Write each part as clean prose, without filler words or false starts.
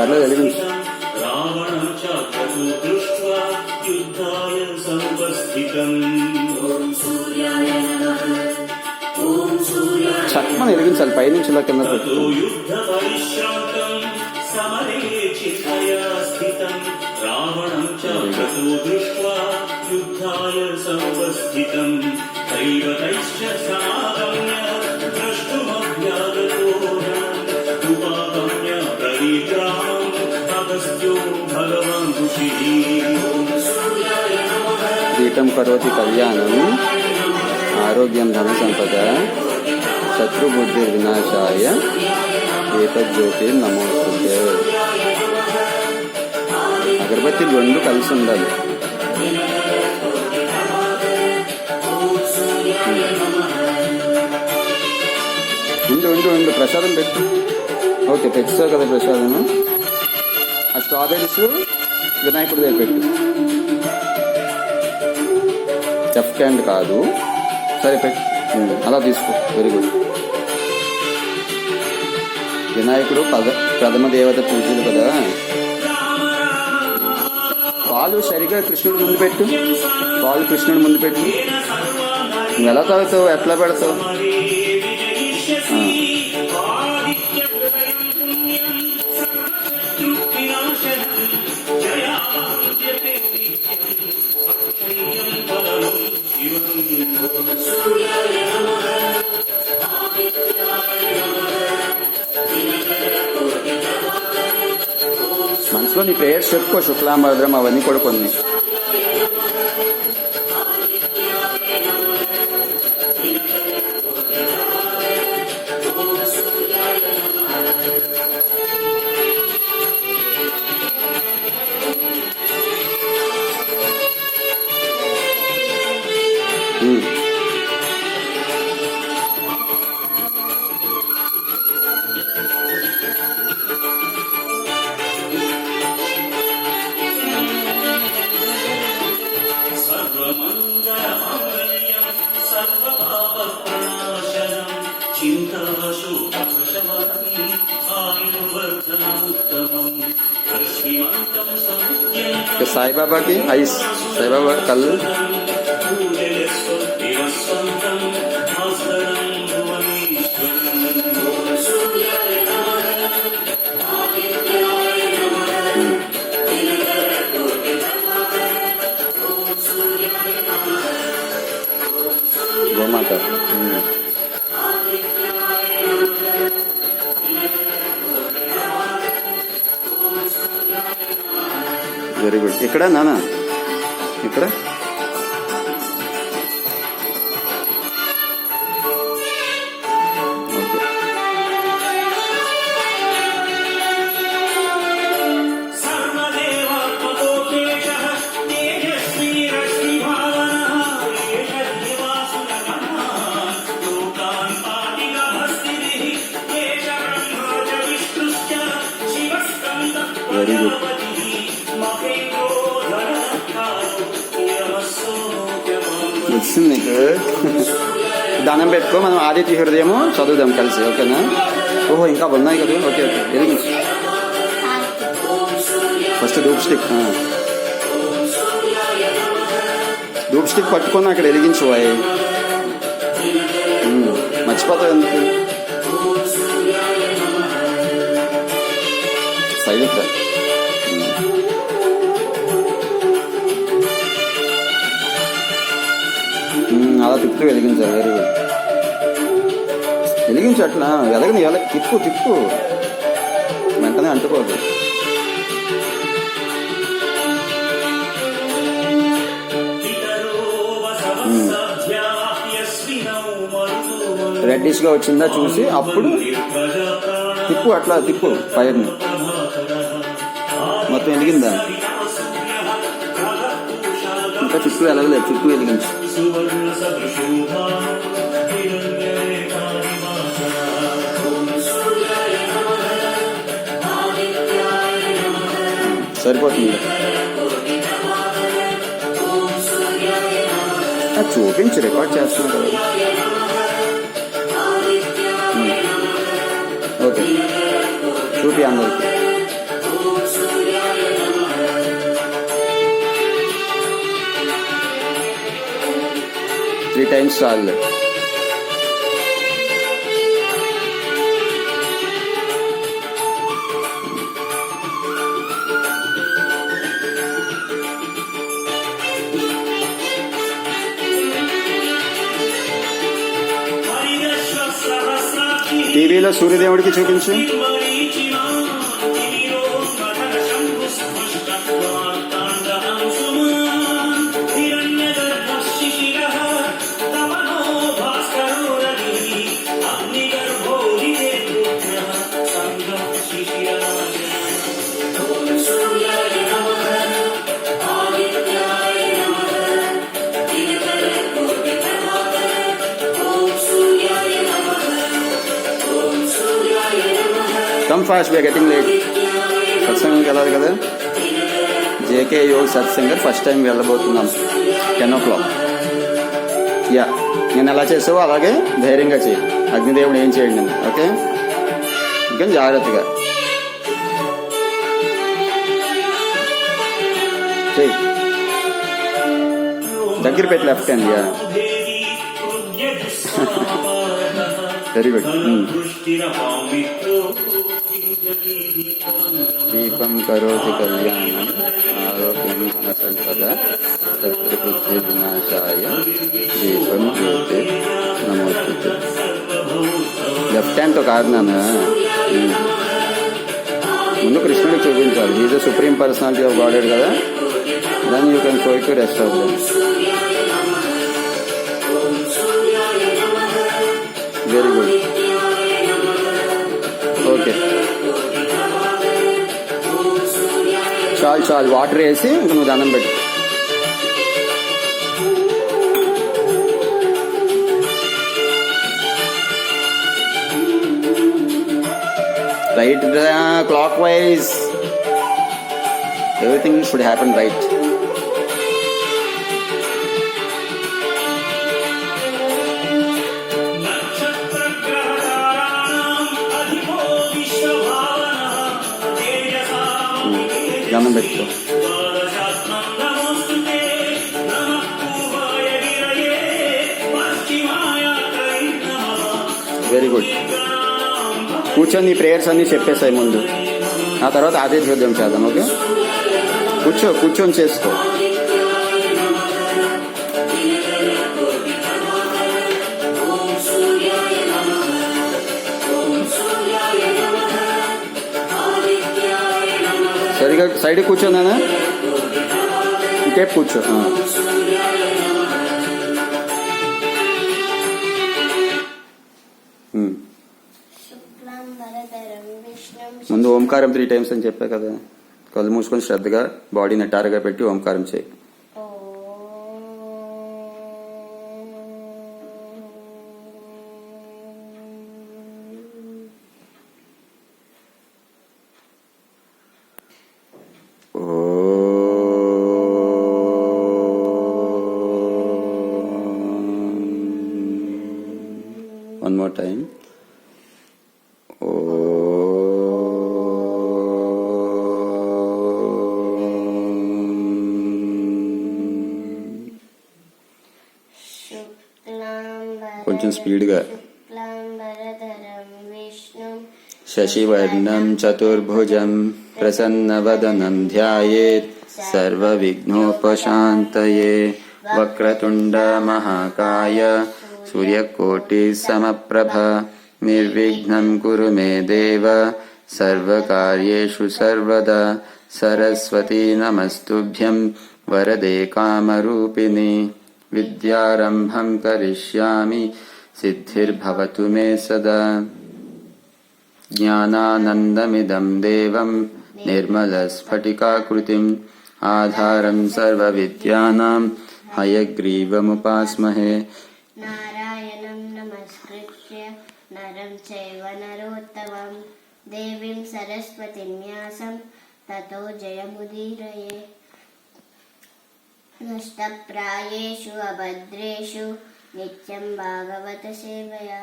పర్లేదు వెలిగించు. చక్కమని వెలిగించాలి, పైనుంచి ఇలా కింద పెట్టు. ప్రీతం కరోతి కళ్యాణం ఆరోగ్యం ధన సంపద శత్రుబుద్ధి వినాశాయ ఏతజ్యోతిర్ నమోస్తుతే. అగరబత్తి రెండు కలిసి ఉండాలి. ఉండు ప్రసాదం పెట్టు. ఓకే, తెచ్చావు కదా ప్రసాదము. ఆ స్ట్రాబెరీస్ వినాయకుడి దగ్గర పెట్టు. చెఫ్ క్యాండ్ కాదు, సరే పెట్టు. అలా తీసుకో, వెరీ గుడ్. వినాయకుడు ప్రథమ దేవత పూజలు కదా. పాలు సరిగా కృష్ణుడు ముందు పెట్టు. పాలు కృష్ణుడు ముందు పెట్టు. నువ్వు ఎలా తాగుతావు, ఎట్లా పెడతావు? మనసులో నీ ప్రేయర్స్ చెప్పుకో. శుక్లాంబరద్రం అవన్నీ కూడా కొన్ని. సాయిబాబాకి ఐస్, సాయిబాబా కళ్ళు. గోమాత. Very good. ఇక్కడ నానా, ఇక్కడ ఓకే. Very good. వచ్చింది నీకు. దండం పెట్టుకో. మనం ఆదిత్య హృదయము చదువుదాం కలిసి, ఓకేనా? ఓహో, ఇంకా ఉన్నాయి కదా. ఓకే ఓకే, వెలిగించు. First dhoop stick. Dhoop stick పట్టుకొని అక్కడ వెలిగించు. మర్చిపోతావు ఎందుకు? సైలెంట్. అలా తిప్పుతూ వెలిగించాలి. Very good. వెలిగించు. అట్లా ఎలాగని ఎలా తిప్పు తిప్పు, వెంటనే అంటుకోదు. రెడ్డిష్ గా వచ్చిందా చూసి అప్పుడు తిప్పు. అట్లా తిప్పు ఫైర్ని. మొత్తం వెలిగిందా? ఇంకా చుట్టూ ఎలాగలేదు, చుట్టూ వెలిగించు. సరిపోతుంది. చూపించి రికార్డ్ చేస్తున్నాం కదా. ఓకే, చూపి అందరికి. 3 times చాలు. టీవీలో సూర్యదేవుడికి చూపించు. Come fast, we are getting late. సత్సంగంకి వెళ్ళాలి కదా. జేకే యోగ్ సత్సంగర్ ఫస్ట్ టైం వెళ్ళబోతున్నాం 10 o'clock. యా, నేను ఎలా చేసావో అలాగే ధైర్యంగా చేయి. అగ్నిదేవుడు ఏం చేయండి నేను. ఓకే, ఇంకా జాగ్రత్తగా చెయ్యి. దగ్గర పెట్టి left hand. Yeah, very good. దీపం కరోతి కళ్యాణం ఆరోగ్యం ధనసంపద శత్రుబుద్ధి వినాశాయ దీపం జ్యోతి నమోస్తుతే. లెఫ్ట్ హ్యాండ్తో కాదు నాన్న, ముందు కృష్ణుడికి చూపించాలి. He's the supreme personality of God కదా. Then you can show it to rest of them. Very good. Okay, చాలు వాటర్ వేసి ఇంకా నువ్వు దండం పెట్టు. Right, clockwise everything should happen right. దండం పెట్టుకో. Very good. కూర్చొని ఈ ప్రేయర్స్ అన్నీ చెప్పేసాయి ముందు, ఆ తర్వాత ఆదిత్య హృదయం చేద్దాం. ఓకే, కూర్చొని చేసుకో. సరిగా సైడ్ కూర్చోనా, ఇంకేపు కూర్చో. ముందు ఓంకారం 3 times అని చెప్పా కదా. కళ్ళు మూసుకొని శ్రద్ధగా బాడీ నెట్టారుగా పెట్టి ఓంకారం చేయి. One more time. కొంచెం స్పీడ్గా. శశివర్ణం చతుర్భుజం ప్రసన్నవదనం ధ్యాయేత్ సర్వవిఘ్నోపశాంతయే వక్రతుండ మహాకాయ సూర్యకోటి సమప్రభ నిర్విఘ్నం కురు మే దేవ సర్వకార్యేషు సర్వదా సరస్వతీ నమస్తుభ్యం వరదే కామరూపిణి విద్యారంభం కరిష్యామి సిద్ధిర్భవతు మే సదా. జ్ఞానానందమిదం దేవం నిర్మలస్ఫటికాకృతిం ఆధారం సర్వవిద్యానాం హయగ్రీవముపాస్మహే. నారాయణం నమస్కృత్య నరం చైవ నరోత్తమం దేవీం సరస్వతిం వ్యాసం తతో జయముదీరయే. నష్టప్రాయేషు అభద్రేషు నిత్యం భాగవత సేవయా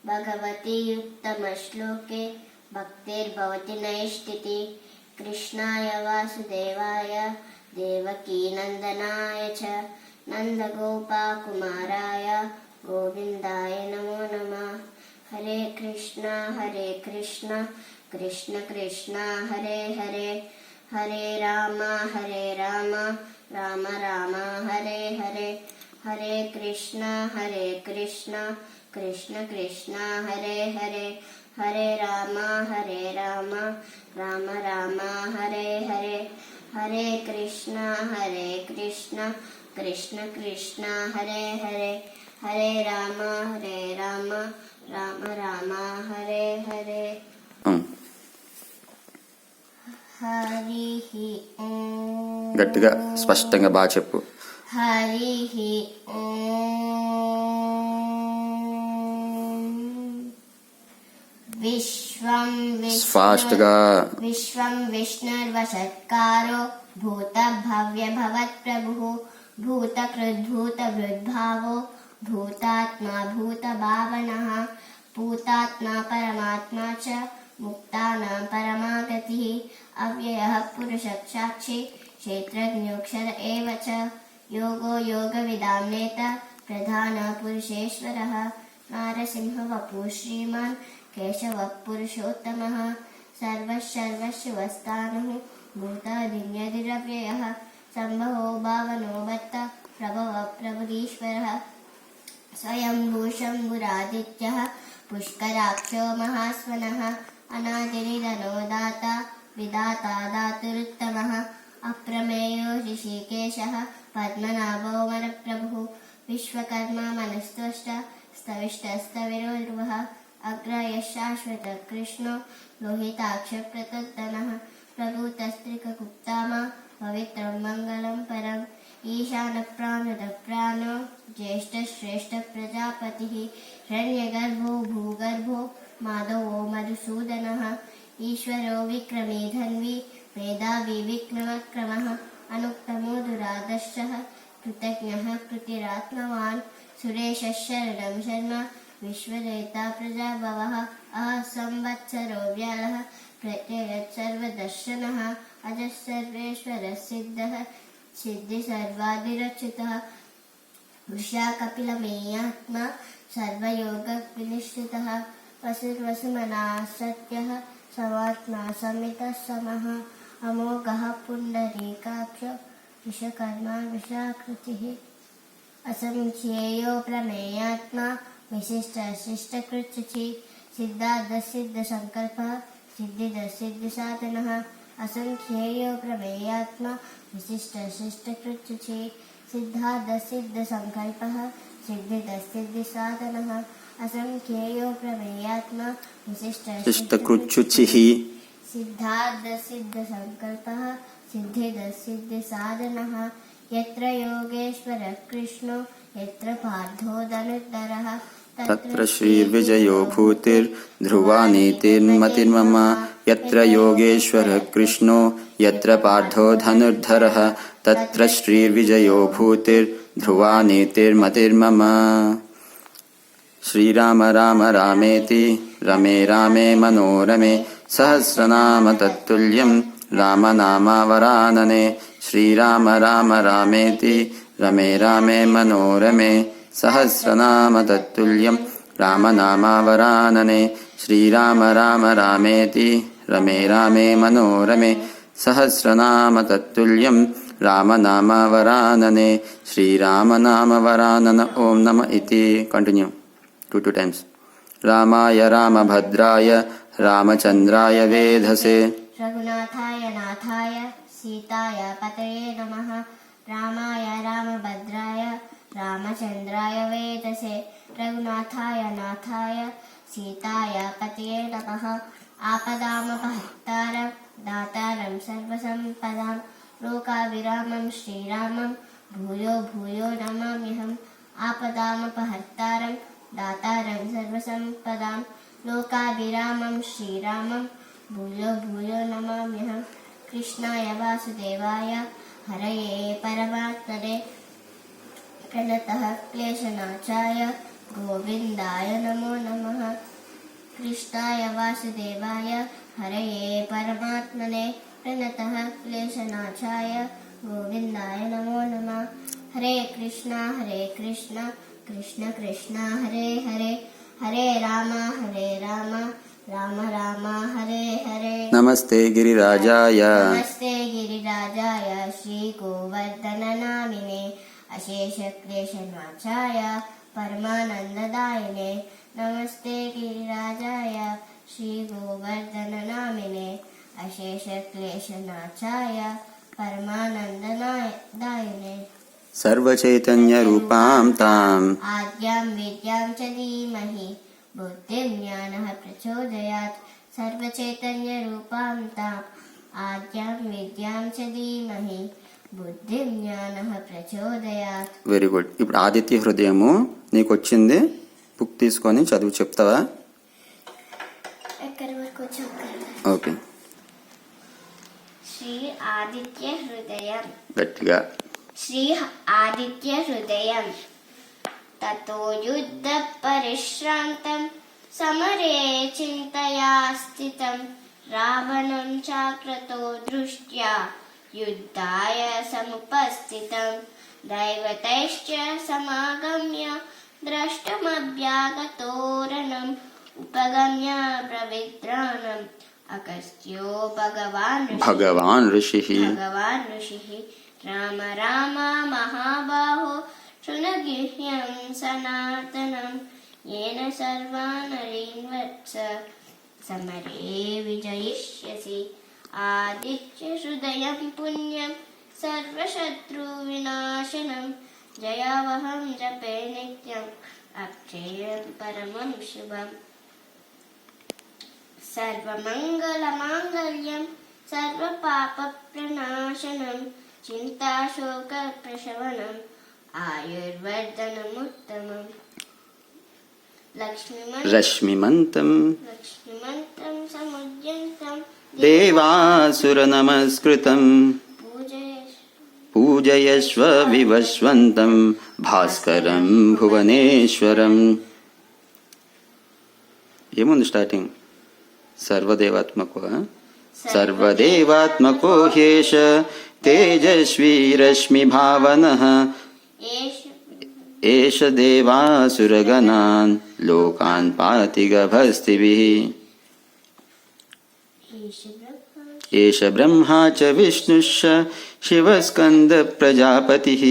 భగవతి ఉత్తమశ్లోకే భక్తిర్భవతి నైష్టితి. కృష్ణాయ వాసుదేవాయ దేవకీనందనాయ చ नन्दगोपाकुमाराय गोविन्दाय नमो नमः। हरे कृष्ण कृष्ण कृष्ण हरे हरे, हरे राम राम राम हरे हरे, हरे कृष्ण कृष्ण कृष्ण हरे हरे, हरे राम राम राम हरे हरे, हरे कृष्ण कृष्ण कृष्ण हरे हरे, हरे राम राम राम हरे हरे। హరి ఓం. గట్టిగా స్పష్టంగా బాగా చెప్పు. హరి విశ్వం ఫాస్ట్గా. విశ్వం విష్ణుర్వషత్కారో భూత భవ్య భవత్ ప్రభు, భూతకృద్భూత వృద్భావో భూతాత్మా భూత భావనః, భూతాత్మా పరమాత్మా చ ముక్తానాం పరమాగతిః, అవ్యయః పురుషः సాక్షి క్షేత్రజ్ఞోక్షర ఏవ చ, యోగో యోగవిదాం నేత ప్రధానః పురుషేశ్వరः, నారసింహవపుః శ్రీమాన్ కేశవः పురుషోత్తమः, సర్వస్సర్వస్సువస్థానుః భూతాదిన్యదిరవ్యయः, సంభవో భావనో భర్త ప్రభవः ప్రభురీశ్వరः, స్వయంభూ శంభురాదిత్యः పుష్కరాక్షో మహాస్వనः, అనాదినిధనో దాత విధాతా దాతురుత్తమः, అప్రమేయో ఋషికేశः పద్మనాభో వరప్రభుः, విశ్వకర్మ మనస్త్వష్ట స్తవిష్టస్తవిరో ధ్రువः, అగ్రయः శాశ్వతः కృష్ణో లోహితాక్ష ప్రతోత్తమः, ప్రభూతస్త్రికగుప్తామా పవిత్రం మంగళం పరం, ఈశానప్రాణుదః ప్రాణో జ్యేష్ఠశ్రేష్ఠ ప్రజాపతిः, హిరణ్యగర్భో భూగర్భో మాధవో మధుసూదనः, ఈశ్వరో విక్రమీ ధన్వీ మేధావి విక్రమక్రమः, అనుక్తమో దురాదర్శः కృతజ్ఞः కృతిరాత్మవాన్, సురేశः శరణం శర్మ విశ్వరేతా ప్రజాభవः, సంవత్సరో వ్యాళः ప్రత్యయత్ సర్వదర్శనः, అజः సర్వేశ్వరः సిద్ధः సిద్ధి సర్వాదిరచితः, వృషా కపిలమేయాత్మా సర్వయోగ వినిశ్చితः, వసుర్వసుమనः సత్యः సమాత్మా సమితः సమः, అమోఘः పుండరీకాక్షో విశ్వకర్మా విశాకృతిः, అసంఖ్యేయో ప్రమేయాత్మా విశిష్టశిష్టకృత్యుచి, సిద్ధార్థసిద్ధసంకల్పः సిద్ధిదసిద్ధిసాధనः, అసంఖ్యేయో ప్రమేయాత్మా విశిష్టశిష్టకృత్యుచి, సిద్ధార్థసిద్ధసంకల్పः సిద్ధిదసిద్ధిసాధనः, అసంఖ్యేయో ప్రమేయాత్మా విశిష్టకృత్యుచిః, సిద్ధార్థసిద్ధసంకల్పः సిద్ధిదసిద్ధిసాధనः, యత్ర యోగేశ్వరः కృష్ణో యత్ర పార్థో ధనుర్ధరः, తత్ర శ్రీర్విజయో భూతిర్ధ్రువా నీతిర్మతిర్మమ, యత్ర యోగేశ్వరः కృష్ణో యత్ర పార్థో ధనుర్ధరः, తత్ర శ్రీర్విజయో భూతిర్ధ్రువా నీతిర్మతిర్మమ. శ్రీరామ రామ రామేతి రమే రామే మనోరమే, సహస్రనామ తత్తుల్యం రామనామావరాననే, శ్రీరామ రామ రామేతి రమే రామే మనోరమే, సహస్రనామ తత్తుల్యం రామనామావరాననే, శ్రీరామ రామ రామేతి రమే రామే మనోరమే, సహస్రనామ తత్తుల్యం రామనామావరాననే, శ్రీరామనామవరానన ఓం నమ ఇతి. Continue 2 times. రామాయ రామభద్రాయ రామచంద్రాయ వేధసే, రఘునాథాయ నాథాయ సీతాయ పతయే నమః, రామాయ రామభద్రాయ రామచంద్రాయ వేదసే, రఘునాథాయ నాథాయ సీతాయ పతయే నమః, ఆపదామపహర్తారం దాతారం సర్వసంపదాం, లోకావిరామం శ్రీరామం భూయో భూయో నమామ్యహం, ఆపదామపహర్తారం దాతారం సర్వసంపదాం, లోకావిరామం శ్రీరామం భూయో భూయో నమామ్యహం. కృష్ణాయ వాసుదేవాయ హరయే పరమాత్మనే ప్రణతః క్లేశనాశాయ గోవిందాయ నమో నమః. కృష్ణాయ వాసుదేవాయ హరయే పరమాత్మనే ప్రణతః క్లేశనాశాయ గోవిందాయ నమో నమః. హరే కృష్ణ కృష్ణ కృష్ణ హరే హరే, హరే రామ రామ రామ హరే హరే. నమస్తే గిరిరాజాయ నమస్తే గిరిరాజాయ శ్రీ గోవర్ధన నామినే అశేష క్లేశనాచాయ పరమానందదాయినే. నమస్తే గిరిరాజాయ శ్రీ గోవర్ధన నామినే అశేష క్లేశనాచాయ పరమానందదాయినే. సర్వచైతన్య రూపాం తాం ఆద్యాం విద్యాం చ ధీమహి బుద్ధిం జ్ఞానః ప్రచోదయాత్. సర్వచైతన్య రూపాం తాం ఆద్యాం విద్యాం చ ధీమహి బుద్ధిం జ్ఞానః ప్రచోదయాత్. Very good. ఇప్పుడు ఆదిత్య హృదయము నీకు వచ్చింది, బుక్ తీసుకొని చదువు చెప్తావా? ఎక్కడి వరకు చెప్పాలి? ఓకే, శ్రీ ఆదిత్య హృదయం. గట్టిగా. శ్రీ ఆదిత్య హృదయం. తతో యుద్ధ పరిశ్రాంతం సమరే చింతయా స్థితం రావణం చాక్రతో దృష్ట్యా యుద్ధాయ సముపస్థితం దైవతైశ్చ సమాగమ్య ద్రష్టమభ్యాగతోరణం ఉపగమ్య ప్రవిద్రాణం అగస్త్యో భగవాన్ ఋషిః రామ రామ మహాబాహో శృణుగిహ్యం సనాతనం येन सर्वानरीन् वत्स समरे विजयिष्यसि. आदित्य हृदयं पुण्यं सर्वशत्रुविनाशनं जयावहं जपे नित्यम् अक्षयं परमं शुभम्. सर्वमङ्गलमाङ्गल्यं सर्वपापप्रणाशनं चिन्ताशोकप्रशमनम् आयुर्वर्धनमुत्तमम्. రశ్మిమంతం సముద్యంతం దేవాసుర నమస్కృతం పూజయస్వ వివస్వంతం భాస్కరం భువనేశ్వరం. ఏముంది స్టార్టింగ్? సర్వదేవాత్మకో హ్యేష తేజస్వీ రశ్మి భావనః ఏష దేవాసురగణాన్ లోకాన్ పాతి గభస్తిభిః. ఏష బ్రహ్మా చ విష్ణుశ్చ శివస్కంద ప్రజాపతిః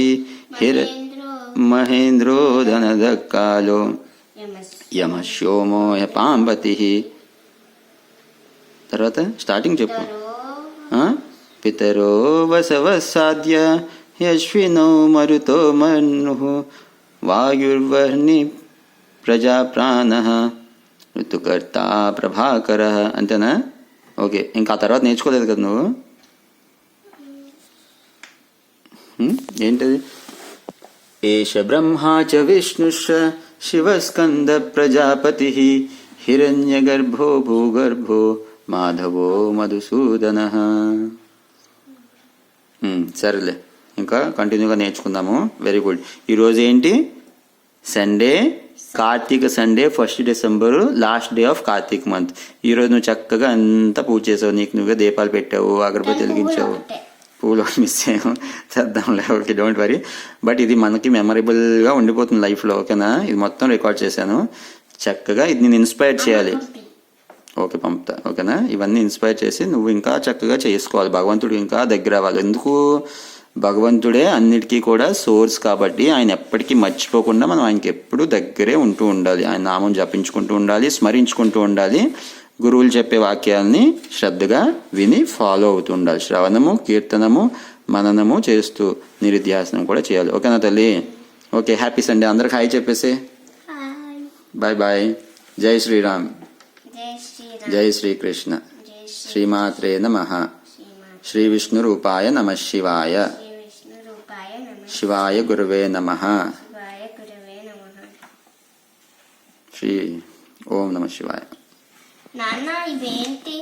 మహేంద్రో ధనదకాలో యమశోమో యపాంబతిః. తర్వాత స్టార్టింగ్ చెప్పు. పితరో వసవసాద్య యశ్వినో మరుతో మనుః వాయుర్వర్ణి ప్రజాప్రాణః ఋతుకర్త ప్రభాకరః. అంతేనా? ఓకే, ఇంకా ఆ తర్వాత నేర్చుకోలేదు కదా నువ్వు? ఏంటది? ఏష బ్రహ్మా చ విష్ణుశ్చ శివస్కంద ప్రజాపతిః హిరణ్యగర్భో భూగర్భో మాధవో మధుసూదనః. సరేలే, ఇంకా కంటిన్యూగా నేర్చుకుందాము. Very good. ఈరోజు ఏంటి? Sunday, Karthika Sunday, 1 December, last day of Karthik month. ఈరోజు నువ్వు చక్కగా అంతా పూజ చేసావు, నీకు నువ్వుగా దీపాలు పెట్టావు, అగరబత్తి వెలిగించావు. పూలు మిస్ అయ్యాము, చేద్దాంలే. Okay, don't worry. బట్ ఇది మనకి మెమరబుల్గా ఉండిపోతుంది లైఫ్లో. ఓకేనా? ఇది మొత్తం రికార్డ్ చేశాను. చక్కగా ఇది నేను ఇన్స్పైర్ చేయాలి. ఓకే, పంపుతా. ఓకేనా? ఇవన్నీ ఇన్స్పైర్ చేసి నువ్వు ఇంకా చక్కగా చేసుకోవాలి. భగవంతుడు ఇంకా దగ్గర అవ్వాలి. ఎందుకు? భగవంతుడే అన్నిటికీ కూడా సోర్స్ కాబట్టి ఆయన ఎప్పటికీ మర్చిపోకుండా మనం ఆయనకి ఎప్పుడు దగ్గరే ఉంటూ ఉండాలి. ఆయన నామం జపించుకుంటూ ఉండాలి, స్మరించుకుంటూ ఉండాలి. గురువులు చెప్పే వాక్యాలని శ్రద్ధగా విని ఫాలో అవుతూ ఉండాలి. శ్రవణము, కీర్తనము, మననము చేస్తూ నిరుధ్యాసనం కూడా చేయాలి. ఓకేనా తల్లి? Okay, happy Sunday. అందరికి హాయ్ చెప్పేసి బాయ్ బాయ్. జై శ్రీరామ్, జై శ్రీకృష్ణ, శ్రీమాత్రే నమః. శ్రీ విష్ణు రూపాయ నమః శివాయ. శివాయ గురువే నమః. శ్రీ ఓం నమః శివాయ. నాన్న ఇవేంటి?